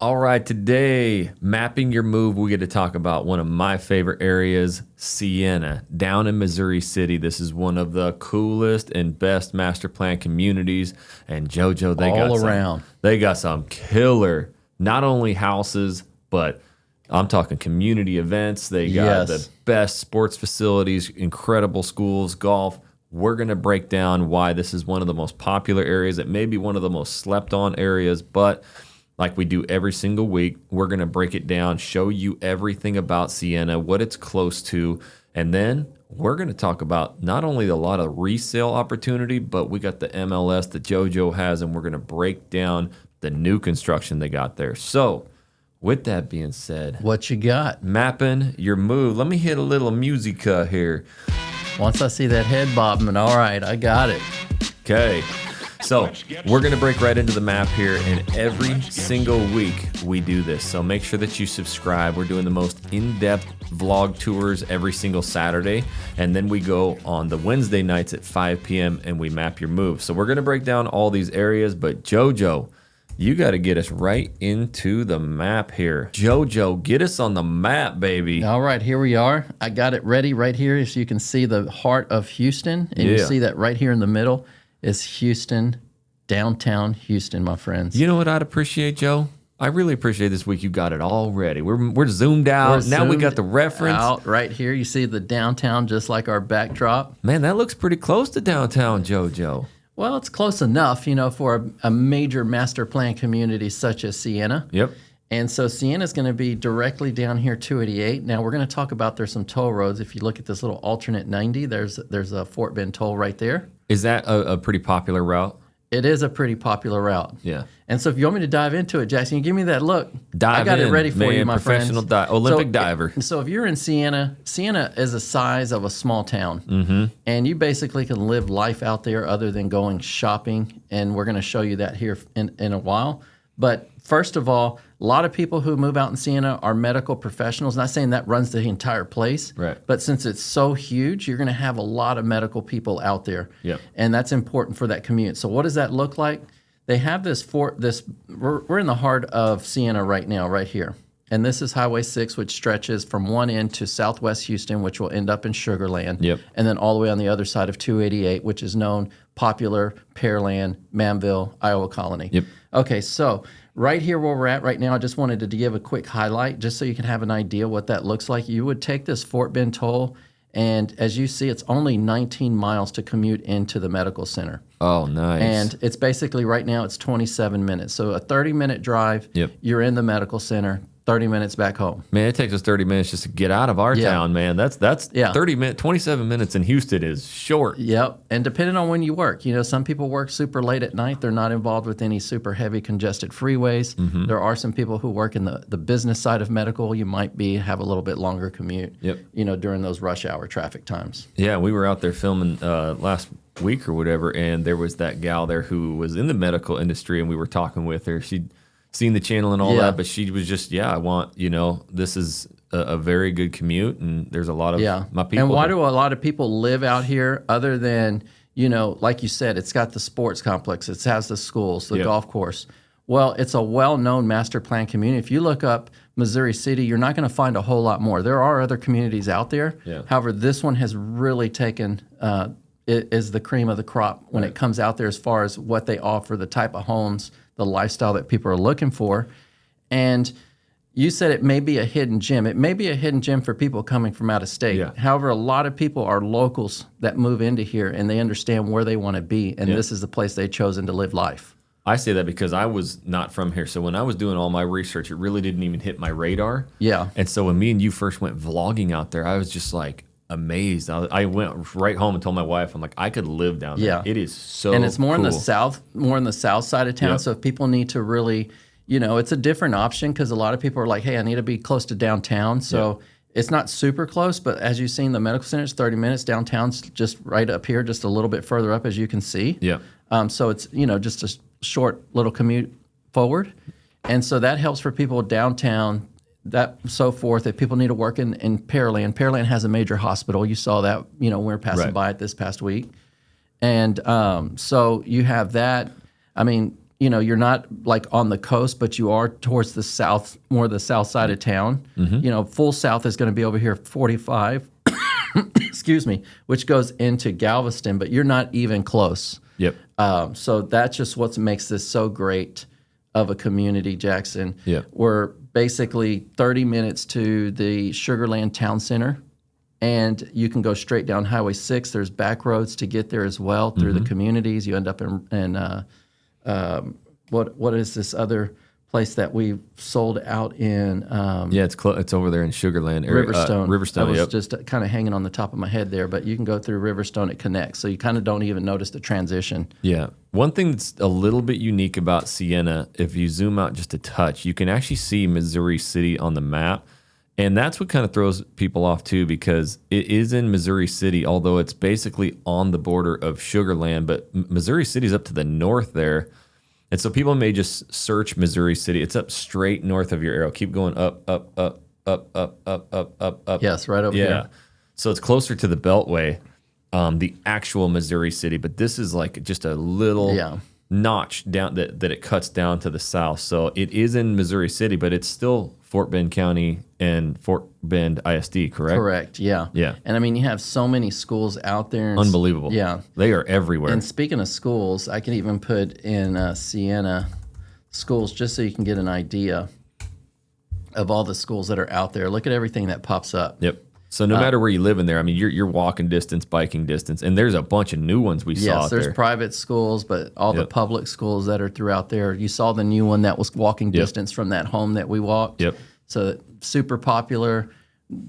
All right, today, mapping your move, we get to talk about one of my favorite areas, Sienna, down in Missouri City. This is one of the coolest and best master plan communities. And JoJo, they got some killer, not only houses, but I'm talking community events. They got the best sports facilities, incredible schools, golf. We're going to break down why this is one of the most popular areas. It may be one of the most slept on areas, but like we do every single week, we're going to break it down, show you everything about Sienna, what it's close to, and then we're going to talk about not only a lot of resale opportunity, but we got the MLS that JoJo has, and we're going to break down the new construction they got there. So with that being said, what you got? Mapping your move. Let me hit a little musica here. Once I see that head bobbing, all right, I got it. Okay. So we're going to break right into the map here, and every single week we do this. So make sure that you subscribe. We're doing the most in-depth vlog tours every single Saturday, and then we go on the Wednesday nights at 5 p.m. and we map your move. So we're going to break down all these areas, but JoJo, you got to get us right into the map here. JoJo, get us on the map, baby. All right, here we are. I got it ready right here so you can see the heart of Houston, and you see that right here in the middle is Houston, downtown Houston, my friends. You know what I'd appreciate, Joe? I really appreciate this week you got it all ready. We're zoomed out. Now we got the reference. Out right here. You see the downtown just like our backdrop. Man, that looks pretty close to downtown, JoJo. Well, it's close enough, you know, for a major master plan community such as Sienna. Yep. And so Sienna's going to be directly down here, 288. Now, we're going to talk about there's some toll roads. If you look at this little alternate 90, there's a Fort Bend toll right there. Is that a pretty popular route? It is a pretty popular route. Yeah. And so if you want me to dive into it, Jackson, you give me that look. I got it ready for you, my friends. Olympic diver. So if you're in Sienna, Sienna is the size of a small town. And you basically can live life out there other than going shopping. And we're going to show you that here in a while. But first of all, a lot of people who move out in Sienna are medical professionals. Not saying that runs the entire place, right? But since it's so huge, you're going to have a lot of medical people out there, and that's important for that commute. So what does that look like? They have this we're in the heart of Sienna right now, right here, and this is Highway 6, which stretches from one end to Southwest Houston, which will end up in Sugar Land, and then all the way on the other side of 288, which is known popular Pearland, Manville, Iowa Colony. Okay, so right here where we're at right now, I just wanted to give a quick highlight just so you can have an idea what that looks like. You would take this Fort Bend toll, and as you see, it's only 19 miles to commute into the medical center. Oh, nice. And it's basically right now it's 27 minutes. So a 30-minute drive, you're in the medical center, 30 minutes back home. Man, it takes us 30 minutes just to get out of our town, man. That's 30 minutes, 27 minutes in Houston is short. Yep. And depending on when you work, you know, some people work super late at night. They're not involved with any super heavy congested freeways. There are some people who work in the business side of medical. You might have a little bit longer commute, you know, during those rush hour traffic times. Yeah, we were out there filming last week or whatever, and there was that gal there who was in the medical industry, and we were talking with her. She'd seen the channel and all that, but she was just, I want, you know, this is a very good commute, and there's a lot of my people. And why do a lot of people live out here other than, you know, like you said, it's got the sports complex, it has the schools, the golf course. Well, it's a well-known master plan community. If you look up Missouri City, you're not going to find a whole lot more. There are other communities out there. However, this one has really taken, it is the cream of the crop when it comes out there as far as what they offer, the type of homes, the lifestyle that people are looking for. And you said it may be a hidden gem. It may be a hidden gem for people coming from out of state. However, a lot of people are locals that move into here, and they understand where they want to be, and this is the place they've chosen to live life. I say that because I was not from here. So when I was doing all my research, it really didn't even hit my radar. And so when me and you first went vlogging out there, I was just like, amazed. I went right home and told my wife, I'm like, I could live down there. It is so And it's more cool. in the south side of town. So if people need to really, you know, it's a different option because a lot of people are like, hey, I need to be close to downtown. So it's not super close, but as you've seen, the medical center is 30 minutes. Downtown's just right up here, just a little bit further up, as you can see. So it's, you know, just a short little commute forward. And so that helps for people downtown, that so forth. If people need to work in Pearland, Pearland has a major hospital. You saw that, you know, we were passing by it this past week. And so you have that. I mean, you're not like on the coast, but you are towards the south, more the south side of town. Full south is going to be over here 45, excuse me, which goes into Galveston, but you're not even close. Yep. So that's just what makes this so great of a community, Jackson. Yep. We're basically 30 minutes to the Sugarland Town Center, and you can go straight down Highway 6. There's back roads to get there as well through the communities. You end up in what is this other place that we sold out in? It's over there in Sugarland area. Riverstone. I was just kind of hanging on the top of my head there, but you can go through Riverstone. It connects, so you kind of don't even notice the transition. Yeah. One thing that's a little bit unique about Sienna, if you zoom out just a touch, you can actually see Missouri City on the map. And that's what kind of throws people off too, because it is in Missouri City, although it's basically on the border of Sugarland, but Missouri City's up to the north there. And so people may just search Missouri City. It's up straight north of your arrow. Keep going up, up, up, up, up, up, up, up, up. Yes, right over here. So it's closer to the Beltway, the actual Missouri City. But this is like just a little notch down that it cuts down to the south. So it is in Missouri City, but it's still Fort Bend County and Fort Bend ISD, correct? Correct, yeah. Yeah. And I mean, you have so many schools out there. Unbelievable. Yeah. They are everywhere. And speaking of schools, I can even put in Sienna schools just so you can get an idea of all the schools that are out there. Look at everything that pops up. Yep. So no matter where you live in there, I mean, you're walking distance, biking distance, and there's a bunch of new ones we saw out there. Yes, there's private schools, but all the public schools that are throughout there. You saw the new one that was walking distance from that home that we walked. Yep. So super popular,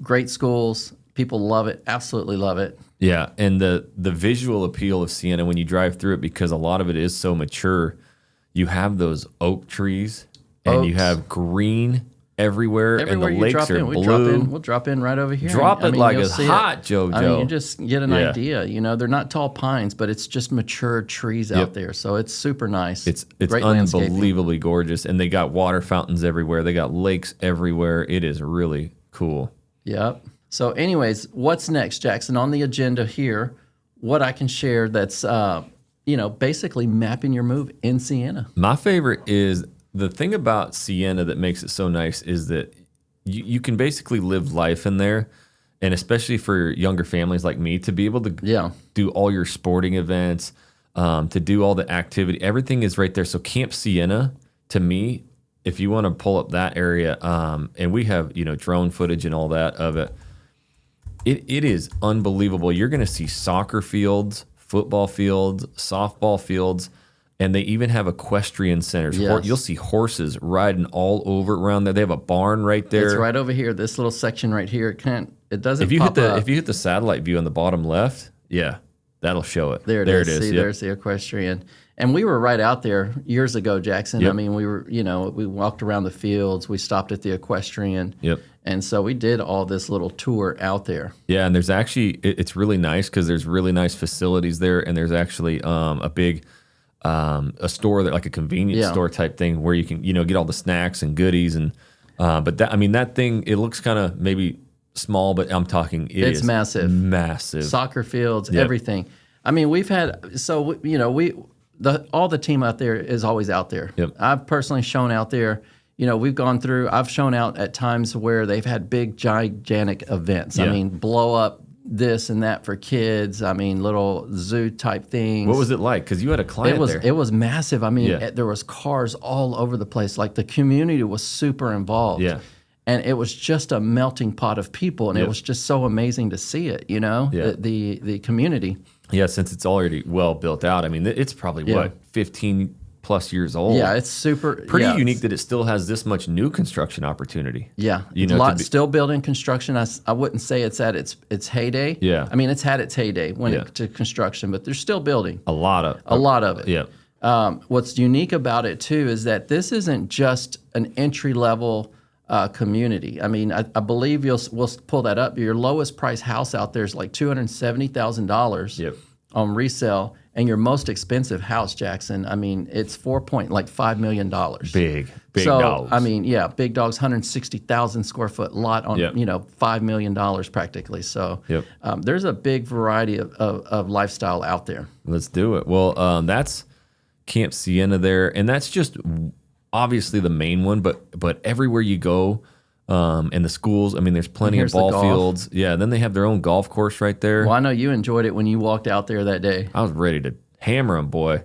great schools. People love it, absolutely love it. Yeah, and the visual appeal of Sienna when you drive through it, because a lot of it is so mature, you have those oak trees, and you have green everywhere, and the lakes are blue. We'll drop in right over here. Drop it like it's hot, JoJo. I mean, you just get an idea. They're not tall pines, but it's just mature trees out there. So it's super nice. It's great unbelievably gorgeous, and they got water fountains everywhere. They got lakes everywhere. It is really cool. Yep. So anyways, what's next, Jackson? On the agenda here, what I can share that's, basically mapping your move in Sienna. My favorite is the thing about Sienna that makes it so nice is that you can basically live life in there, and especially for younger families like me, to be able to do all your sporting events, to do all the activity. Everything is right there. So Camp Sienna, to me, if you want to pull up that area, and we have drone footage and all that of it, it is unbelievable. You're going to see soccer fields, football fields, softball fields. And they even have equestrian centers. Yes. You'll see horses riding all over around there. They have a barn right there. It's right over here. This little section right here. It doesn't. If you pop up. If you hit the satellite view on the bottom left, that'll show it. There it is. See, there's the equestrian. And we were right out there years ago, Jackson. Yep. I mean, we were. We walked around the fields. We stopped at the equestrian. Yep. And so we did all this little tour out there. Yeah, and there's actually it's really nice because there's really nice facilities there, and there's actually a big. A store that like a convenience store type thing where you can get all the snacks and goodies and but that thing, it looks kind of maybe small, but I'm talking it's massive soccer fields, everything. I mean, we've had all the team out there is always out there. Yep. I've personally shown out there. We've gone through. I've shown out at times where they've had big gigantic events. I mean, blow up this and that for kids. I mean, little zoo type things. What was it like? Because you had a client there. It was massive. I mean, there was cars all over the place. Like the community was super involved. Yeah. And it was just a melting pot of people, and it was just so amazing to see it. The community. Yeah, since it's already well built out. I mean, it's probably 15 plus years old. Yeah, it's super pretty unique that it still has this much new construction opportunity. Yeah, still building construction. I wouldn't say it's at its heyday. Yeah, I mean it's had its heyday to construction, but they're still building a lot of it. Yeah. What's unique about it too is that this isn't just an entry level community. I mean, I believe we'll pull that up. Your lowest price house out there is like $270,000 on resale. And your most expensive house, Jackson, I mean, it's $4.5 million. Big dogs. I mean, big dogs, 160,000 square foot lot on, $5 million practically. So there's a big variety of lifestyle out there. Let's do it. Well, that's, Camp Sienna there, and that's just obviously the main one. But everywhere you go, and the schools, I mean, there's plenty of ball fields. Yeah, then they have their own golf course right there. Well, I know you enjoyed it when you walked out there that day. I was ready to hammer them, boy.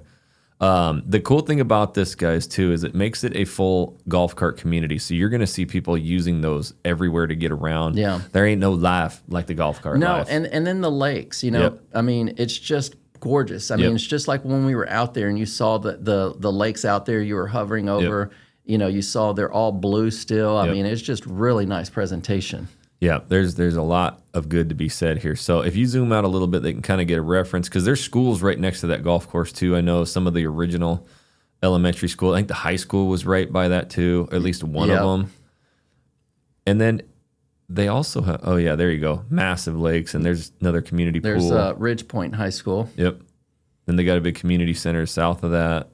The cool thing about this, guys, too, is it makes it a full golf cart community. So you're going to see people using those everywhere to get around. Yeah. There ain't no life like the golf cart life. And then the lakes, I mean, it's just gorgeous. I mean, it's just like when we were out there and you saw the lakes out there you were hovering over. You saw they're all blue still. I mean, it's just really nice presentation. Yeah, there's a lot of good to be said here. So if you zoom out a little bit, they can kind of get a reference because there's schools right next to that golf course too. I know some of the original elementary school. I think the high school was right by that too, or at least one of them. And then they also have, oh yeah, there you go, massive lakes, and there's another community pool. There's Ridge Point High School. Yep. Then they got a big community center south of that.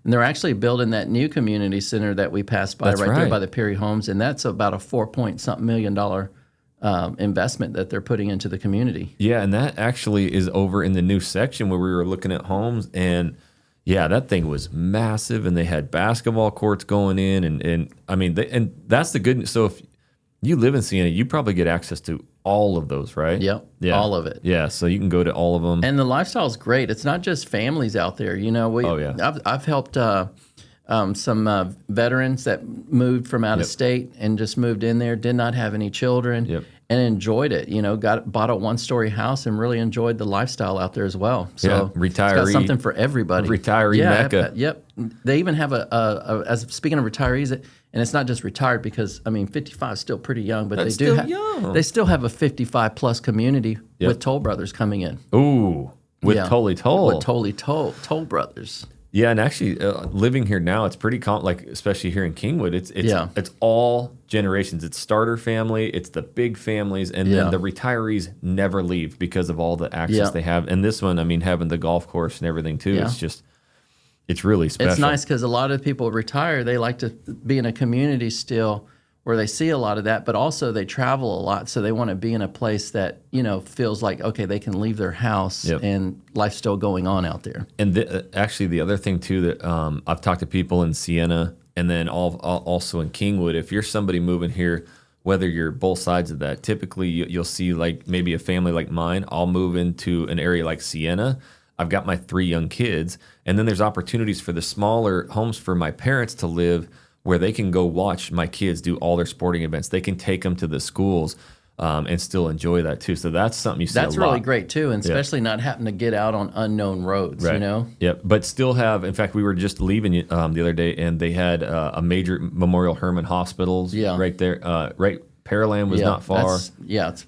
And they're actually building that new community center that we passed by there by the Perry Homes, and that's about a $4-point-something million investment that they're putting into the community. Yeah, and that actually is over in the new section where we were looking at homes, and yeah, that thing was massive, and they had basketball courts going in, and I mean, and that's the good. So if you live in Sienna, you probably get access to all of those, right? Yep, yeah, all of it. Yeah, so you can go to all of them. And the lifestyle is great. It's not just families out there. I've helped some veterans that moved from out of state and just moved in there, did not have any children, and enjoyed it. Bought a one-story house and really enjoyed the lifestyle out there as well. So retiree, it's got something for everybody. Retiree mecca. Yep. They even have as speaking of retirees, and it's not just retired because 55 is still pretty young, but That's they still have a 55 plus community with Toll Brothers coming in. Ooh, with Tolly Toll. With Toll Brothers. Yeah, and actually, living here now, it's pretty especially here in Kingwood. It's all generations. It's starter family, it's the big families, and then the retirees never leave because of all the access they have. And this one, I mean, having the golf course and everything too, it's really special. It's nice because a lot of people retire. They like to be in a community still where they see a lot of that, but also they travel a lot, so they want to be in a place that feels like okay, they can leave their house and life's still going on out there. And actually, the other thing too that I've talked to people in Sienna and then also in Kingwood. If you're somebody moving here, whether you're both sides of that, typically you'll see like maybe a family like mine. I'll move into an area like Sienna. I've got my 3 young kids, and then there's opportunities for the smaller homes for my parents to live where they can go watch my kids do all their sporting events. They can take them to the schools and still enjoy that too. So that's something you see a lot. That's really great too, and especially not having to get out on unknown roads, Yep, but still have, in fact, we were just leaving the other day, and they had a major Memorial Hermann hospitals right there. Right, Pearland was not far. It's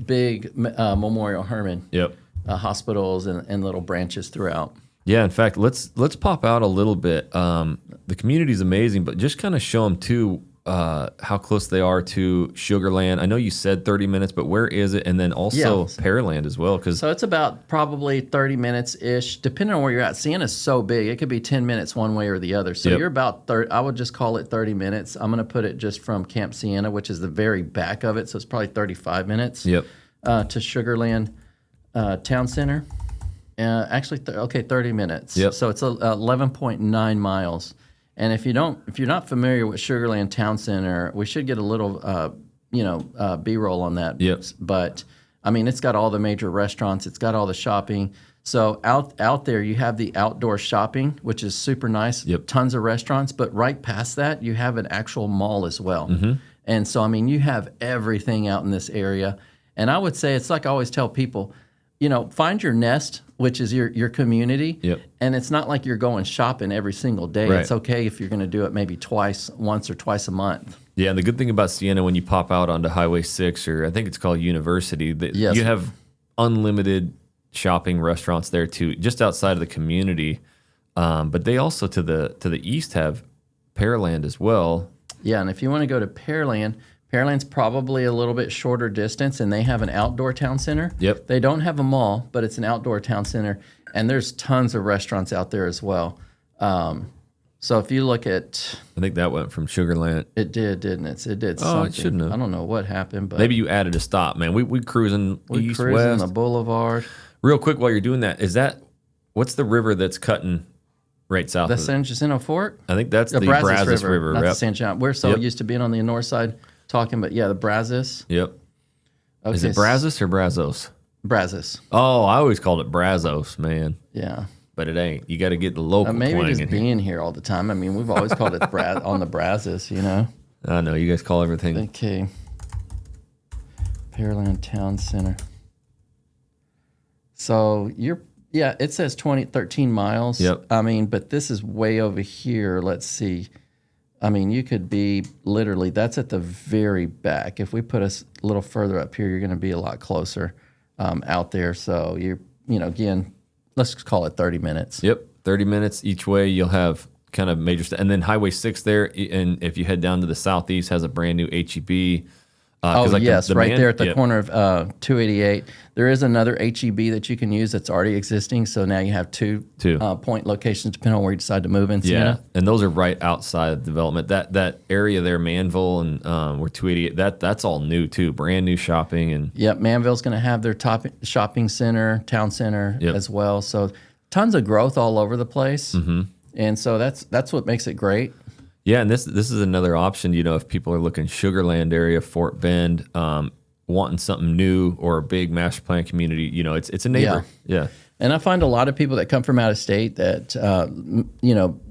big Memorial Hermann. Yep. Hospitals and little branches throughout. Yeah, in fact, let's pop out a little bit. The community is amazing, but just kind of show them too how close they are to Sugarland. I know you said 30 minutes, but where is it? And then also Pearland as well. So it's about probably 30 minutes-ish, depending on where you're at. Sienna's so big, it could be 10 minutes one way or the other. So you're about 30, I would just call it 30 minutes. I'm going to put it just from Camp Sienna, which is the very back of it, so it's probably 35 minutes to Sugarland Town Center. Actually, 30 minutes. Yep. So it's 11.9 miles. And if you're not familiar with Sugarland Town Center, we should get a little, B-roll on that. Yep. But I mean, it's got all the major restaurants. It's got all the shopping. So out there, you have the outdoor shopping, which is super nice. Yep. Tons of restaurants. But right past that, you have an actual mall as well. Mm-hmm. And so, I mean, you have everything out in this area. And I would say it's like I always tell people, find your nest, which is your community. Yep. And it's not like you're going shopping every single day. Right. It's okay if you're going to do it maybe once or twice a month. Yeah, and the good thing about Sienna, when you pop out onto Highway 6, or I think it's called University, you have unlimited shopping restaurants there too, just outside of the community. But they also to the east have Pearland as well. Yeah, and if you want to go to Pearland's probably a little bit shorter distance, and they have an outdoor town center. Yep. They don't have a mall, but it's an outdoor town center, and there's tons of restaurants out there as well. So if you look at... I think that went from Sugarland. It did, didn't it? It did something. something. It shouldn't have. I don't know what happened, but... Maybe you added a stop, man. We cruising east, west. the boulevard. Real quick while you're doing that, what's the river that's cutting right south The of San Jacinto Fork? I think that's the Brazos River. Not Yep. the San John. We're so used to being on the north side talking, but yeah, the Brazos. Yep. Okay, Is it Brazos or Brazos? Brazos. Oh, I always called it Brazos, man. Yeah. But it ain't. You got to get the local Maybe twang just in being here all the time. I mean, we've always called it on the Brazos, you know? I know. You guys call everything. Okay. Pearland Town Center. So it says 13 miles. Yep. I mean, but this is way over here. Let's see. I mean, you could be literally, that's at the very back. If we put us a little further up here, you're going to be a lot closer out there. So again, let's call it 30 minutes. Yep. 30 minutes each way. You'll have kind of major and then Highway 6 there. And if you head down to the southeast, has a brand new HEB. Right there at the corner of 288. There is another HEB that you can use that's already existing. So now you have two point locations depending on where you decide to move in. Sienna. And those are right outside of development. That area there, Manville and where 288, that's all new too, brand new shopping. And yep, Manville's going to have their top shopping center, town center as well. So tons of growth all over the place. Mm-hmm. And so that's what makes it great. Yeah, and this is another option. If people are looking Sugarland area, Fort Bend, wanting something new or a big master plan community, it's a neighbor. Yeah. And I find a lot of people that come from out of state that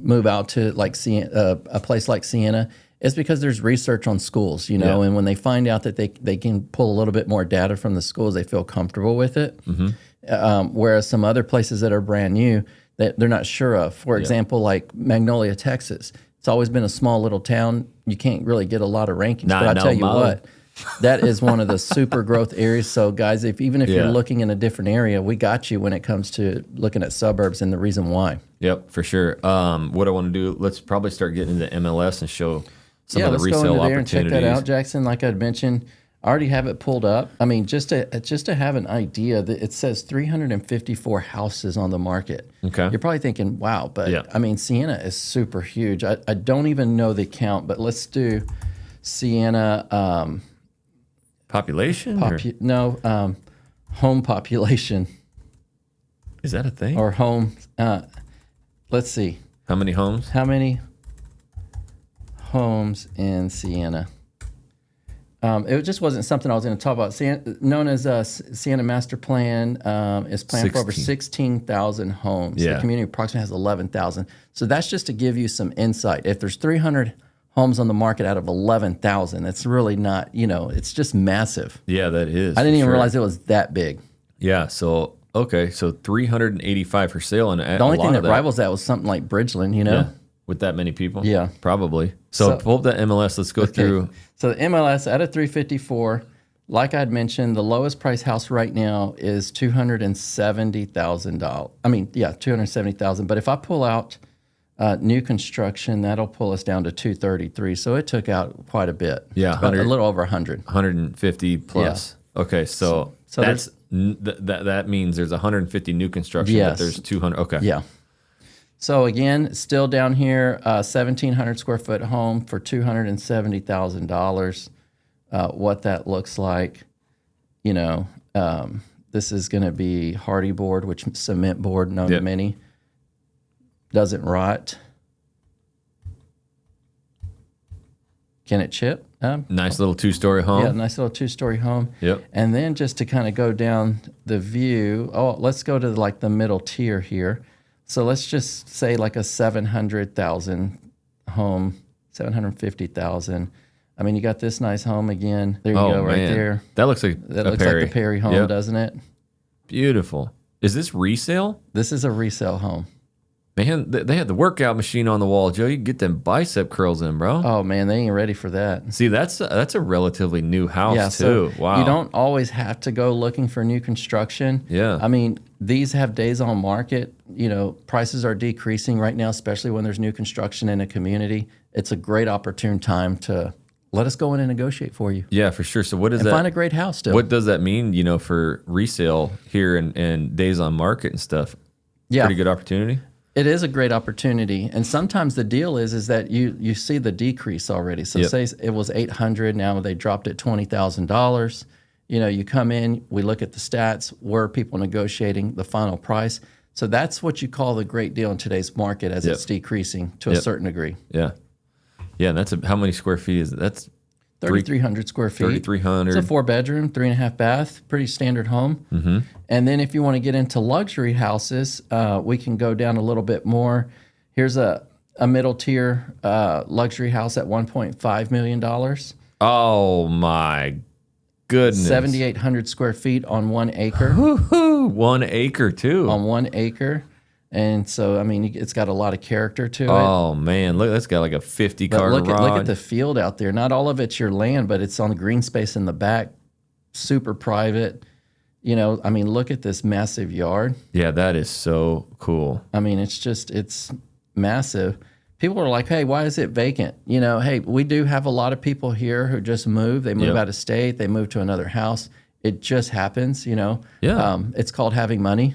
move out to like a place like Sienna is because there's research on schools, and when they find out that they can pull a little bit more data from the schools, they feel comfortable with it. Mm-hmm. Whereas some other places that are brand new that they're not sure of, for example, like Magnolia, Texas. It's always been a small little town. You can't really get a lot of rankings. But I tell you what, that is one of the super growth areas. So guys, even if you're looking in a different area, we got you when it comes to looking at suburbs and the reason why. Yep, for sure. What I want to do, let's probably start getting into MLS and show some of the resale opportunities. Yeah, let's go into there and check that out, Jackson. Like I'd mentioned, I already have it pulled up. I mean, just to have an idea, it says 354 houses on the market. Okay. You're probably thinking, wow, but I mean, Sienna is super huge. I don't even know the count, but let's do Sienna. Population? Home population. Is that a thing? Or home, let's see. How many homes? How many homes in Sienna? It just wasn't something I was going to talk about. Known as Sienna Master Plan is planned for over 16,000 homes. Yeah. The community approximately has 11,000. So that's just to give you some insight. If there's 300 homes on the market out of 11,000, it's really not, it's just massive. Yeah, that is. I didn't even realize it was that big. Yeah, so 385 for sale. And the only thing that rivals that was something like Bridgeland, Yeah. With that many people? Yeah. Probably. So pull up that MLS. Let's go through. So the MLS out of 354, like I'd mentioned, the lowest price house right now is $270,000. I mean, $270,000. But if I pull out new construction, that'll pull us down to $233. So it took out quite a bit. Yeah. About a little over 100. 150 plus. Yeah. Okay. So that's that means there's 150 new construction, but there's 200. Okay. Yeah. So again, still down here, 1,700 square foot home for $270,000. What that looks like, this is going to be hardy board, which cement board, known to many. Doesn't rot. Can it chip? Nice little 2-story home. Yeah, nice little 2-story home. Yep. And then just to kind of go down the view, let's go to like the middle tier here. So let's just say like a 700,000 home, 750,000. I mean, you got this nice home again. There you go, right there. That looks like like the Perry home, doesn't it? Beautiful. Is this resale? This is a resale home. Man, they had the workout machine on the wall, Joe. You can get them bicep curls in, bro. Oh man, they ain't ready for that. See, that's a relatively new house too. So wow. You don't always have to go looking for new construction. Yeah. I mean, these have days on market. Prices are decreasing right now, especially when there's new construction in a community. It's a great opportune time to let us go in and negotiate for you. Yeah, for sure. So what does that find a great house still? What does that mean, for resale here and days on market and stuff? Yeah. Pretty good opportunity. It is a great opportunity, and sometimes the deal is that you see the decrease already. So say it was $800, now they dropped it $20,000. You come in, we look at the stats, where are people negotiating the final price. So that's what you call the great deal in today's market as it's decreasing to a certain degree. Yeah. Yeah, and how many square feet is it? That's 3,300 square feet. 3,300. It's a 4-bedroom, 3.5 bath, pretty standard home. Mm-hmm. And then if you want to get into luxury houses, we can go down a little bit more. Here's a middle tier luxury house at $1.5 million. Oh my goodness. 7,800 square feet on 1 acre. 1 acre too. On 1 acre. And so, I mean, it's got a lot of character to it. Oh man, look, that's got like a 50-car garage. Look at the field out there. Not all of it's your land, but it's on the green space in the back. Super private. You know, I mean, look at this massive yard. Yeah, that is so cool. I mean, it's massive. People are like, hey, why is it vacant? You know, hey, we do have a lot of people here who just move. They move out of state. They move to another house. It just happens, you know. Yeah. It's called having money.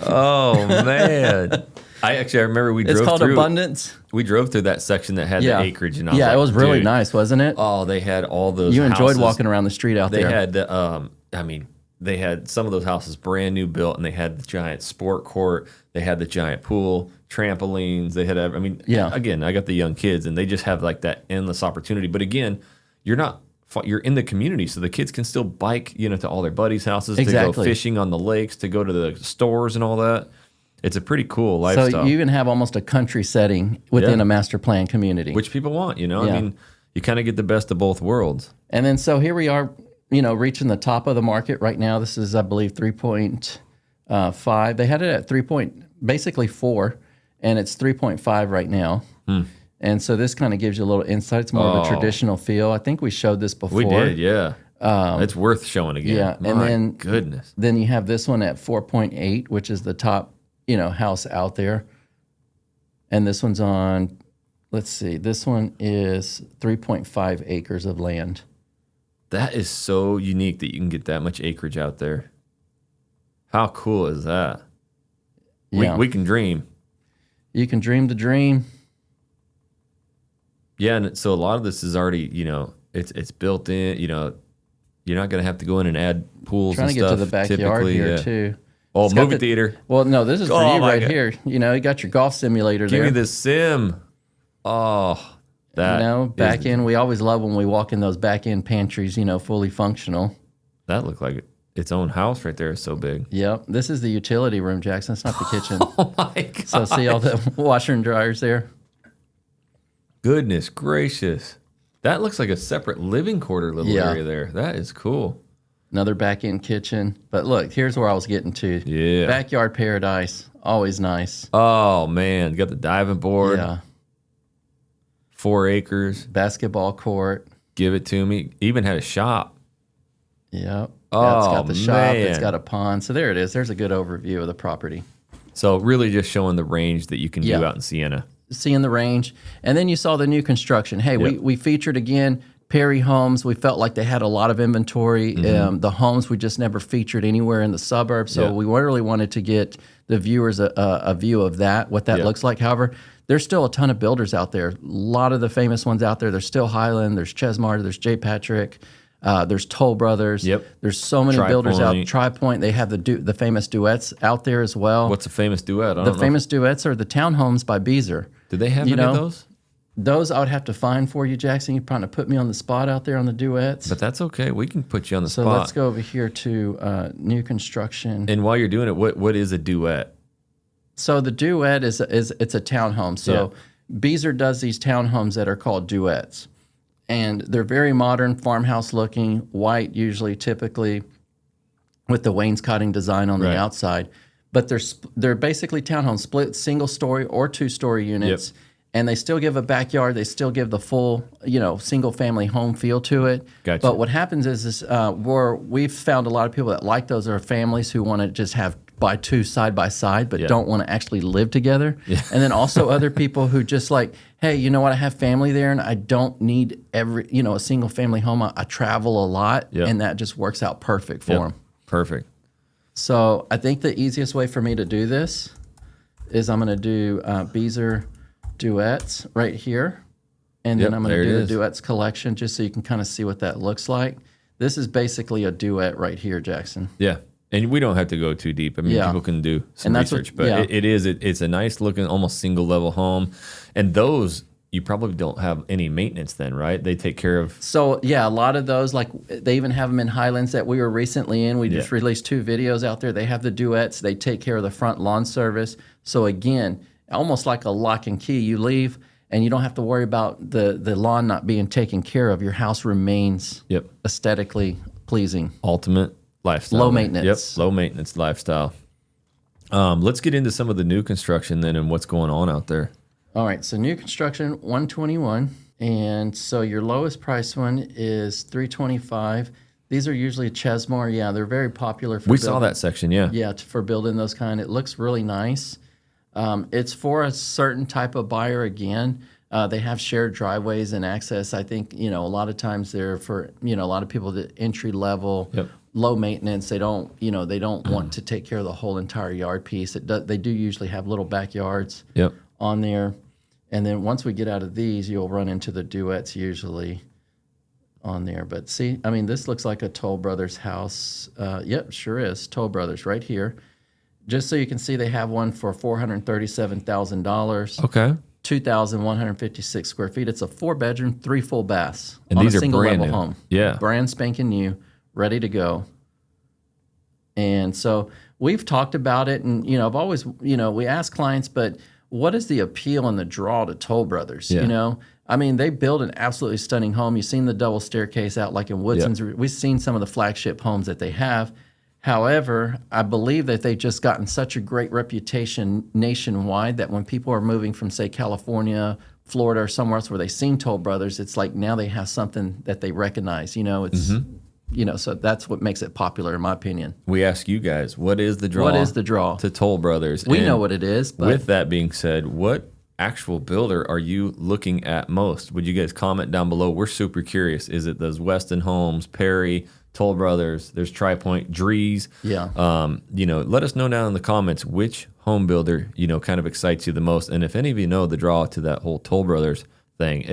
Oh man. I remember we drove through. It's called abundance. We drove through that section that had the acreage, and I was it like, was really dude, nice, wasn't it? Oh, they had all those. You enjoyed houses. walking around the street out there. They had they had some of those houses brand new built, and they had the giant sport court. They had the giant pool, trampolines. They had, again, I got the young kids, and they just have like that endless opportunity. But again, you're in the community, so the kids can still bike, to all their buddies' houses, to go fishing on the lakes, to go to the stores and all that. It's a pretty cool lifestyle. So you even have almost a country setting within a master plan community. Which people want, I mean, you kind of get the best of both worlds. And then so here we are, reaching the top of the market right now. This is, I believe, 3.5. They had it at basically 4, and it's 3.5 right now. And so this kind of gives you a little insight. It's more of a traditional feel. I think we showed this before. We did, yeah. It's worth showing again. Yeah, Goodness. Then you have this one at 4.8, which is the top, house out there. And this one's on, let's see, this one is 3.5 acres of land. That is so unique that you can get that much acreage out there. How cool is that? Yeah. We can dream. You can dream the dream. Yeah, and so a lot of this is already, it's built in, you're not going to have to go in and add pools and stuff. Trying to get to the backyard here, too. Oh, movie theater. Well, no, this is for you right here. You got your golf simulator there. Give me the sim. Oh, that. Back in, we always love when we walk in those back end pantries, fully functional. That looked like its own house right there. It's so big. Yep. This is the utility room, Jackson. It's not the kitchen. Oh, my God. So see all the washer and dryers there? Goodness gracious. That looks like a separate living quarter little area there. That is cool. Another back-end kitchen. But look, here's where I was getting to. Yeah. Backyard paradise. Always nice. Oh, man. Got the diving board. Yeah. 4 acres. Basketball court. Give it to me. Even had a shop. Yep. Oh, it's got the shop. man. It's got a pond. So there it is. There's a good overview of the property. So really just showing the range that you can do out in Sienna. Seeing the range. And then you saw the new construction. Hey, we featured again Perry Homes. We felt like they had a lot of inventory. The homes we just never featured anywhere in the suburbs. So we really wanted to get the viewers a view of that, what that looks like. However, there's still a ton of builders out there. A lot of the famous ones out there. There's still Highland, there's Chesmar, there's J. Patrick, there's Toll Brothers. Yep. There's so many builders out. Tri-Point, they have the famous duets out there as well. What's a famous duet? The famous duets are the townhomes by Beezer. Do they have any of those? Those I would have to find for you, Jackson. You're trying to put me on the spot out there on the duets. But that's okay. We can put you on the spot. So let's go over here to new construction. And while you're doing it, what is a duet? So the duet it's a townhome. So Beezer does these townhomes that are called duets. And they're very modern, farmhouse looking, white usually, typically, with the wainscoting design on the outside. But they're basically townhomes, split single story or 2-story units. Yep. And they still give a backyard. They still give the full, single family home feel to it. Gotcha. But what happens is we've found a lot of people that like those are families who want to just have buy two side by side, but don't want to actually live together. Yeah. And then also other people who just like, hey, you know what? I have family there, and I don't need a single family home. I travel a lot, and that just works out perfect for them. Perfect. So I think the easiest way for me to do this is I'm going to do Beezer duets right here, and then I'm going to do the duets collection just so you can kind of see what that looks like. This is basically a duet right here, Jackson. Yeah. And we don't have to go too deep. I mean, people can do some research, but it's a nice looking, almost single level home. And those, you probably don't have any maintenance then, right? They take care of. So yeah, a lot of those, like they even have them in Highlands that we were recently in. We just released 2 videos out there. They have the duets. They take care of the front lawn service. So again, almost like a lock and key. You leave and you don't have to worry about the lawn not being taken care of. Your house remains aesthetically pleasing. Ultimate lifestyle. Low maintenance. Yep, low maintenance lifestyle. Let's get into some of the new construction then and what's going on out there. All right, so new construction, 121, and so your lowest price one is 325. These are usually Chesmore. Yeah, they're very popular. We saw that section, yeah. Yeah, for building those kind. It looks really nice. It's for a certain type of buyer again. They have shared driveways and access. I think, a lot of times they're for, a lot of people that entry level, low maintenance. They don't, they don't want to take care of the whole entire yard piece. They do usually have little backyards on there. And then once we get out of these, you'll run into the duets usually on there. But see, I mean, this looks like a Toll Brothers house. Yep, sure is. Toll Brothers right here. Just so you can see, they have one for $437,000. Okay. 2,156 square feet. It's a 4-bedroom, 3 full baths and on these a are single brand level new. home. Yeah. Brand spanking new, ready to go. And so we've talked about it, and I've always, we ask clients, but what is the appeal and the draw to Toll Brothers? I mean, they build an absolutely stunning home. You've seen the double staircase out like in Woodson's. We've seen some of the flagship homes that they have. However, I believe that they've just gotten such a great reputation nationwide that when people are moving from, say, California, Florida, or somewhere else where they've seen Toll Brothers, it's like now they have something that they recognize. It's so that's what makes it popular, in my opinion. We ask you guys, what is the draw? What is the draw to Toll Brothers? We know what it is. But with that being said, what actual builder are you looking at most? Would you guys comment down below? We're super curious. Is it those Weston Homes, Perry, Toll Brothers? There's TriPoint, Drees. Yeah. Let us know down in the comments which home builder kind of excites you the most, and if any of you know the draw to that whole Toll Brothers thing.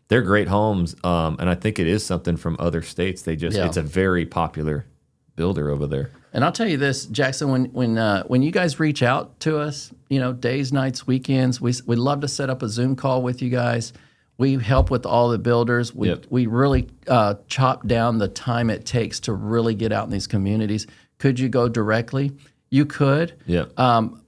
They're great homes, and I think it is something from other states. It's a very popular builder over there. And I'll tell you this, Jackson, when you guys reach out to us, days, nights, weekends, we love to set up a Zoom call with you guys. We help with all the builders. We really chop down the time it takes to really get out in these communities. Could you go directly? You could,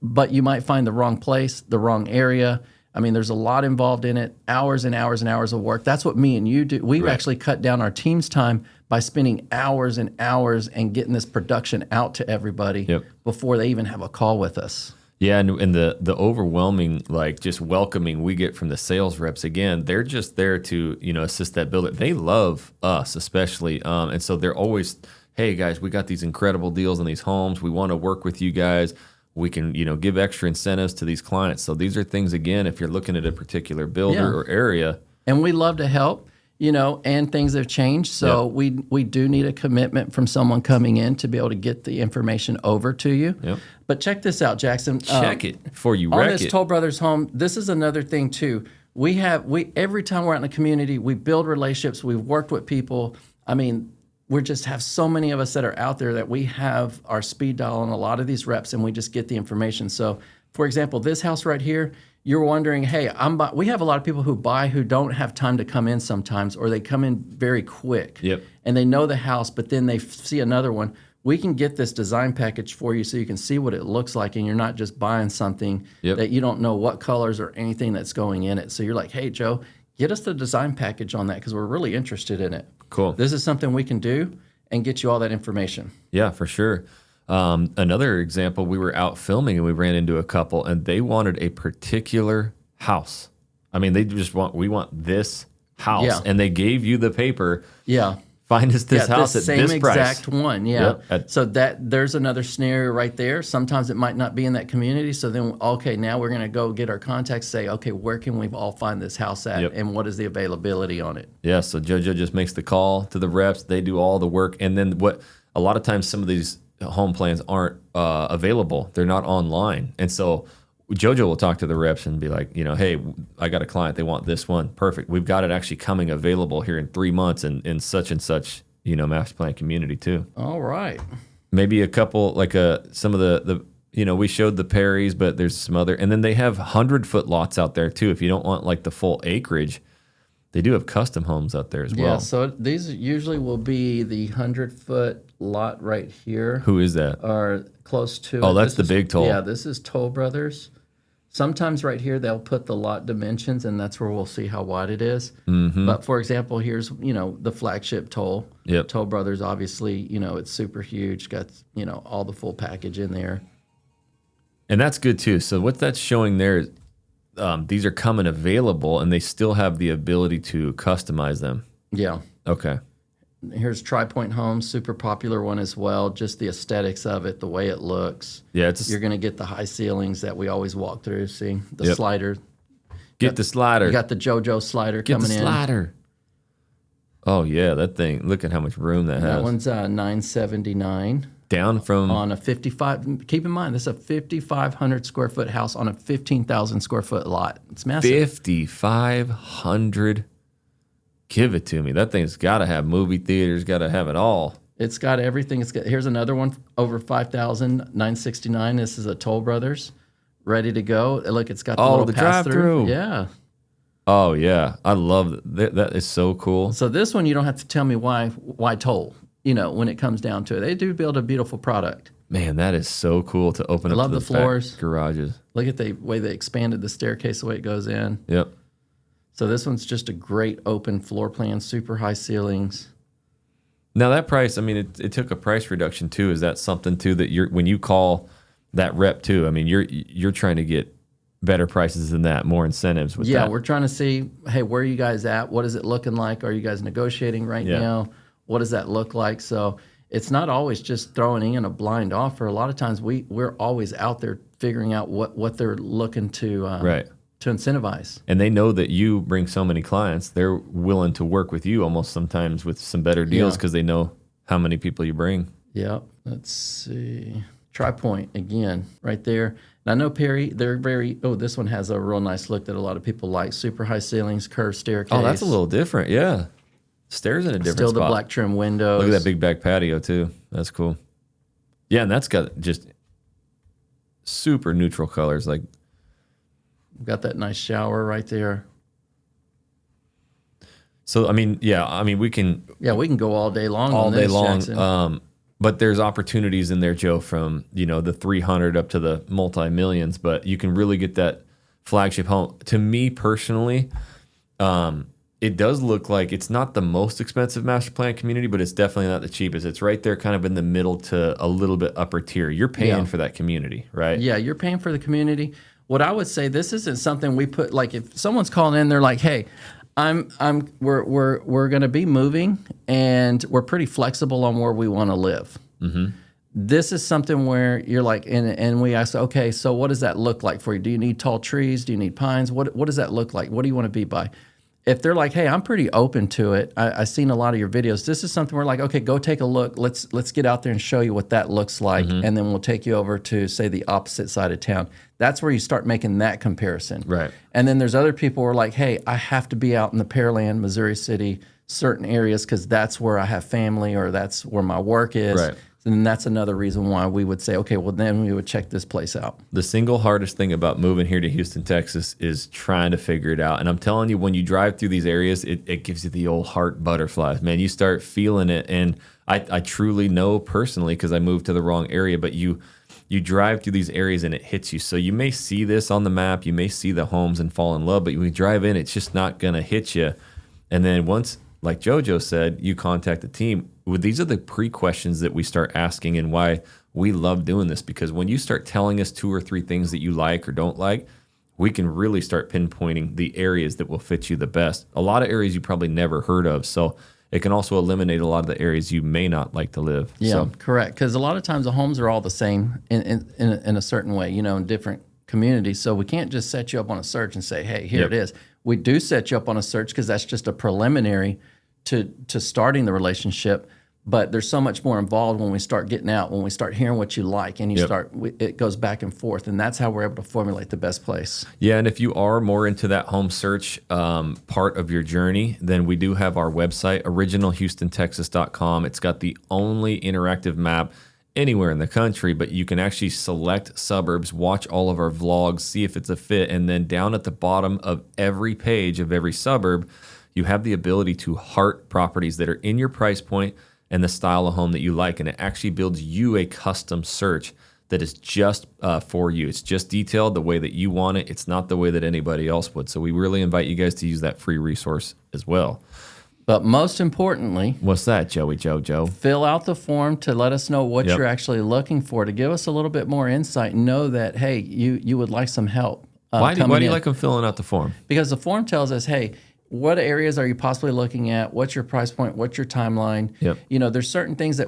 but you might find the wrong place, the wrong area. I mean, there's a lot involved in it, hours and hours and hours of work. That's what me and you do. We've actually cut down our team's time by spending hours and hours and getting this production out to everybody before they even have a call with us. Yeah, and the overwhelming, just welcoming we get from the sales reps, again, they're just there to, assist that builder. They love us, especially. And so they're always, hey, guys, we got these incredible deals on these homes. We want to work with you guys. We can, give extra incentives to these clients. So these are things, again, if you're looking at a particular builder or area. And we love to help, and things have changed. So we do need a commitment from someone coming in to be able to get the information over to you. Yep. But check this out, Jackson. Check it before you wreck it. On this Toll Brothers home, this is another thing too. We every time we're out in the community, we build relationships. We've worked with people. I mean, we just have so many of us that are out there that we have our speed dial on a lot of these reps, and we just get the information. So, for example, this house right here, you're wondering, hey, we have a lot of people who buy who don't have time to come in sometimes, or they come in very quick. Yep. And they know the house, but then they see another one. We can get this design package for you so you can see what it looks like, and you're not just buying something that you don't know what colors or anything that's going in it. So you're like, hey, Joe, get us the design package on that because we're really interested in it. Cool. This is something we can do and get you all that information. Yeah, for sure. Another example, we were out filming and we ran into a couple and they wanted a particular house. I mean, we want this house, and they gave you the paper. Yeah. Find us this house at this price. Same exact one, So there's another scenario right there. Sometimes it might not be in that community. So then, okay, now we're going to go get our contacts, say, okay, where can we all find this house at, and what is the availability on it? Yeah, so JoJo just makes the call to the reps. They do all the work. And then a lot of times some of these home plans aren't available. They're not online. And so JoJo will talk to the reps and be like, hey, I got a client. They want this one. Perfect. We've got it actually coming available here in 3 months in such and such, master plan community too. All right. Maybe a couple, like some of the we showed the Perrys, but there's some other, and then they have 100-foot lots out there too. If you don't want like the full acreage, they do have custom homes out there as well. Yeah, so these usually will be the 100-foot lot right here. Who is that? Or close to. Oh, that's the big toll. Yeah, this is Toll Brothers. Sometimes right here they'll put the lot dimensions, and that's where we'll see how wide it is. Mm-hmm. But for example, here's the flagship Toll. Yep. Toll Brothers, obviously, it's super huge. Got all the full package in there. And that's good too. So what that's showing there is these are coming available, and they still have the ability to customize them. Yeah. Okay. Here's Tri-Point Homes, super popular one as well. Just the aesthetics of it, the way it looks. Yeah, you're going to get the high ceilings that we always walk through. See the slider. Get the slider. You got the JoJo slider coming in. Get the slider. Oh yeah, that thing. Look at how much room that has. That one's $979. Down from on a 55. Keep in mind, this is a 5,500 square foot house on a 15,000 square foot lot. It's massive. 5,500. Give it to me. That thing's got to have movie theaters. Got to have it all. It's got everything. Here's another one over 5,000, 969. This is a Toll Brothers, ready to go. Look, it's got the little drive-through. Yeah. Oh yeah, I love that. That is so cool. So this one, you don't have to tell me why Toll. When it comes down to it, they do build a beautiful product. Man, that is so cool to open up. Love the floors, garages. Look at the way they expanded the staircase, the way it goes in. Yep. So this one's just a great open floor plan, super high ceilings. Now that price, I mean, it took a price reduction too. Is that something too that when you call that rep too? I mean, you're trying to get better prices than that, more incentives with that. Yeah, we're trying to see, hey, where are you guys at? What is it looking like? Are you guys negotiating right now? What does that look like? So it's not always just throwing in a blind offer. A lot of times we're always out there figuring out what they're looking to incentivize. And they know that you bring so many clients, they're willing to work with you almost sometimes with some better deals because they know how many people you bring. Yeah. Let's see. Tri-Point again, right there. And I know Perry, this one has a real nice look that a lot of people like. Super high ceilings, curved staircase. Oh, that's a little different. Yeah. Stairs in a different spot. Still the black trim windows. Look at that big back patio too. That's cool. Yeah, and that's got just super neutral colors. Like, got that nice shower right there. So I mean, we can go all day long. All on day this, long. Jackson. But there's opportunities in there, Joe, from the 300 up to the multi-millions. But you can really get that flagship home. To me personally, it does look like it's not the most expensive master plan community, but it's definitely not the cheapest. It's right there kind of in the middle to a little bit upper tier. You're paying for that community, right? Yeah, you're paying for the community. What I would say, this isn't something we put, like if someone's calling in, they're like, hey, we're going to be moving and we're pretty flexible on where we want to live. Mm-hmm. This is something where you're like, and we ask, okay, so what does that look like for you? Do you need tall trees? Do you need pines? What does that look like? What do you want to be by? If they're like, hey, I'm pretty open to it. I've seen a lot of your videos. This is something we're like, okay, go take a look. Let's get out there and show you what that looks like. Mm-hmm. And then we'll take you over to, say, the opposite side of town. That's where you start making that comparison. Right. And then there's other people who are like, hey, I have to be out in the Pearland, Missouri City, certain areas because that's where I have family or that's where my work is. Right. And that's another reason why we would say, okay, well, then we would check this place out. The single hardest thing about moving here to Houston, Texas is trying to figure it out. And I'm telling you, when you drive through these areas, it gives you the old heart butterflies. Man, you start feeling it. And I truly know personally because I moved to the wrong area, but you drive through these areas and it hits you. So you may see this on the map, you may see the homes and fall in love, but when you drive in, it's just not going to hit you. And then once, like JoJo said, you contact the team. These are the pre-questions that we start asking and why we love doing this, because when you start telling us 2 or 3 things that you like or don't like, we can really start pinpointing the areas that will fit you the best. A lot of areas you probably never heard of. So it can also eliminate a lot of the areas you may not like to live. Yeah, correct. Because a lot of times the homes are all the same in a certain way, in different communities. So we can't just set you up on a search and say, hey, here it is. We do set you up on a search because that's just a preliminary to starting the relationship. But there's so much more involved when we start getting out, when we start hearing what you like, and it goes back and forth, and that's how we're able to formulate the best place. Yeah, and if you are more into that home search part of your journey, then we do have our website, originalhoustontexas.com. It's got the only interactive map anywhere in the country, but you can actually select suburbs, watch all of our vlogs, see if it's a fit, and then down at the bottom of every page of every suburb, you have the ability to heart properties that are in your price point and the style of home that you like, and it actually builds you a custom search that is just for you. It's just detailed the way that you want it. It's not the way that anybody else would. So we really invite you guys to use that free resource as well. But most importantly, what's that, Joe? Fill out the form to let us know what you're actually looking for, to give us a little bit more insight and know that, hey, you would like some help. Why do you like them filling out the form? Because the form tells us, hey, what areas are you possibly looking at? What's your price point? What's your timeline? Yep. There's certain things that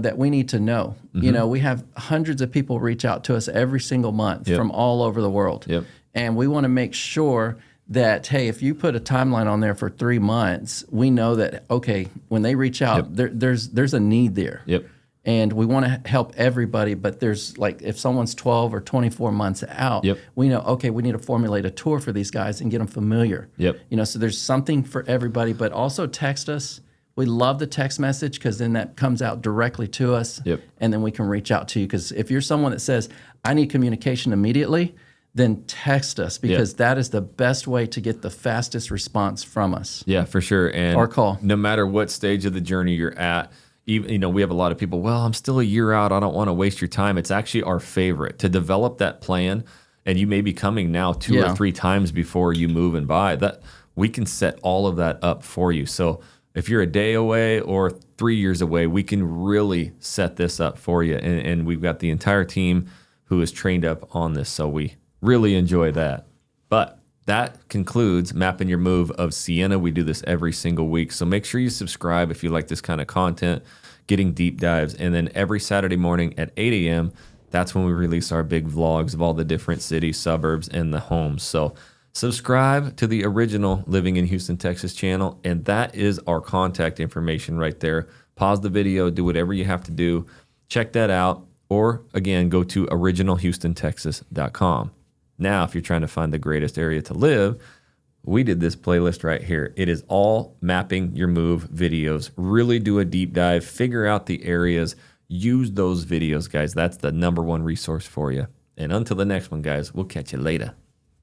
that we need to know. We have hundreds of people reach out to us every single month from all over the world. Yep. And we want to make sure that, hey, if you put a timeline on there for 3 months, we know that, okay, when they reach out, there's a need there. Yep. And we want to help everybody, but there's like, if someone's 12 or 24 months out, we know, okay, we need to formulate a tour for these guys and get them familiar. So there's something for everybody, but also text us. We love the text message, because then that comes out directly to us, and then we can reach out to you. Because if you're someone that says, I need communication immediately, then text us, because that is the best way to get the fastest response from us. Yeah, for sure. And or call. No matter what stage of the journey you're at, even, we have a lot of people, well, I'm still a year out, I don't want to waste your time. It's actually our favorite to develop that plan, and you may be coming now 2 or 3 times before you move and buy. That we can set all of that up for you. So if you're a day away or 3 years away, we can really set this up for you. And we've got the entire team who is trained up on this, so we really enjoy that. But that concludes Mapping Your Move of Sienna. We do this every single week, so make sure you subscribe if you like this kind of content, getting deep dives. And then every Saturday morning at 8 a.m., that's when we release our big vlogs of all the different cities, suburbs, and the homes. So subscribe to the original Living in Houston, Texas channel, and that is our contact information right there. Pause the video, do whatever you have to do. Check that out, or again, go to originalhoustontexas.com. Now, if you're trying to find the greatest area to live, we did this playlist right here. It is all Mapping Your Move videos. Really do a deep dive, figure out the areas, use those videos, guys. That's the #1 resource for you. And until the next one, guys, we'll catch you later.